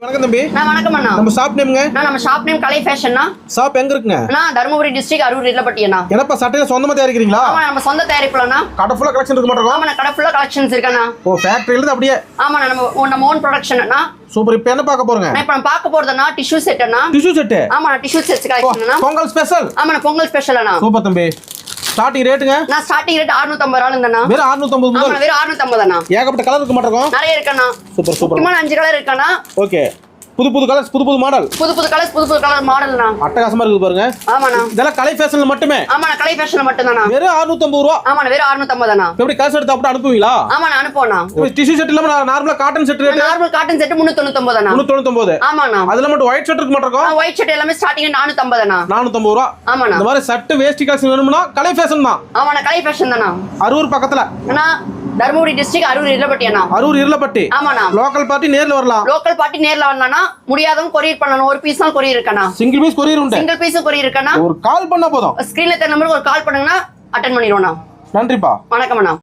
வணக்கம் தம்பி. வணக்கம் அண்ணா. நம்ம ஷாப் நேம்ங்க? நம்ம ஷாப் நேம் கலை ஃபேஷன்னா. ஷாப் எங்க இருக்குங்க? தர்மபுரி டிஸ்ட்ரிக்ட் அரூர் இல்லப்பட்டியண்ணா. என்னப்பா சட்டையில சொந்தமா தயாரிக்கிறீங்களா? ஆமா, நம்ம சொந்த தயாரிப்புலண்ணா. கடை ஃபுல்லா கலெக்ஷன் இருக்கு மாட்டோம். ஆமா, கடை ஃபுல்லா கலெக்ஷன்ஸ் இருக்கண்ணா. ஓ, ஃபேக்டரியில இருந்து அப்படியே? ஆமா, நம்ம ஓன் ப்ரொடக்ஷன் அண்ணா. சூப்பர். இப்போ என்ன பார்க்க போறங்க? இப்போ நம்ம பார்க்க போறதுன்னா டிஷ்யூ செட் அண்ணா. Tissue set? ஆமா, டிஷ்யூ செட் கலெக்ஷன் அண்ணா. பொங்கல் ஸ்பெஷல்? ஆமா, பொங்கல் ஸ்பெஷல் அண்ணா. சூப்பர் தம்பி. ஸ்டார்டிங் ரேட்டுங்க? ஸ்டார்டிங் ரேட் 650 ரூபாய் இருந்தண்ணா. வெறும் 650 முதல்? ஆமா, வெறும் 650 அண்ணா. ஏகப்பட்ட கலர் இருக்கு மாட்டோம். நிறைய இருக்கண்ணா. Super super. முக்கியமான 5 கலர் இருக்கண்ணா. ஓகே. புது கலர்ஸ், புது மாடல். புது கலர்ஸ், புது கலர் மாடல்ண்ணா. அட்டகாசமா இருக்கு பாருங்க. ஆமாண்ணா. இதெல்லாம் கலை ஃபேஷன்ல மட்டுமே? ஆமா, கலை ஃபேஷன்ல மட்டும் தானா. வெறும் 650 ரூபாய்? ஆமா, வெறும் 650 அண்ணா. எப்படி காசு எடுத்து அப்படி அனுப்புவீங்களா? ஆமா, நான் அனுப்புவேண்ணா. டிஷ்யூ செட் இல்லாம நார்மலா cotton set rate? Normal cotton set 399 அண்ணா. 399? ஆமாண்ணா. அதுல மட்டும் ஒயிட் ஷர்ட் இருக்கு மாட்டோம். ஒயிட் ஷர்ட் எல்லாமே ஸ்டார்டிங் 450 அண்ணா. 450 ரூபாய். ஆமாண்ணா. இந்த மாதிரி சட் வேஷ்டி கலெக்ஷன் வேணும்னா கலை ஃபேஷன் தான். ஆமாண்ணா, கலை ஃபேஷன் தானா. அரூர் பக்கத்துல? அண்ணா, தர்மபுரி டிஸ்ட்ரிக்ட் அரூர் இல்லப்பட்டி அண்ணா. அரூர் இருளப்பட்டி? ஆமாண்ணா. லோக்கல் பார்ட்டி நேர்ல வரலாம்? லோக்கல் பார்ட்டி நேர்ல வரலாம்னா, முடியாதவங்க கொரியர் பண்ணணும். ஒரு பீஸ் தான் கொரியர் இருக்கண்ணா. சிங்கிள் பீஸ் கொரியர் உண்டு? சிங்கிள் பீஸ் கொரியர் இருக்கண்ணா. ஒரு கால் பண்ணா போதும். ஸ்கிரீன்ல தெரிய நம்பருக்கு ஒரு கால் பண்ணுங்கன்னா அட்டெண்ட் பண்ணிடுவோம்ண்ணா. நன்றிப்பா. வணக்கம் அண்ணா.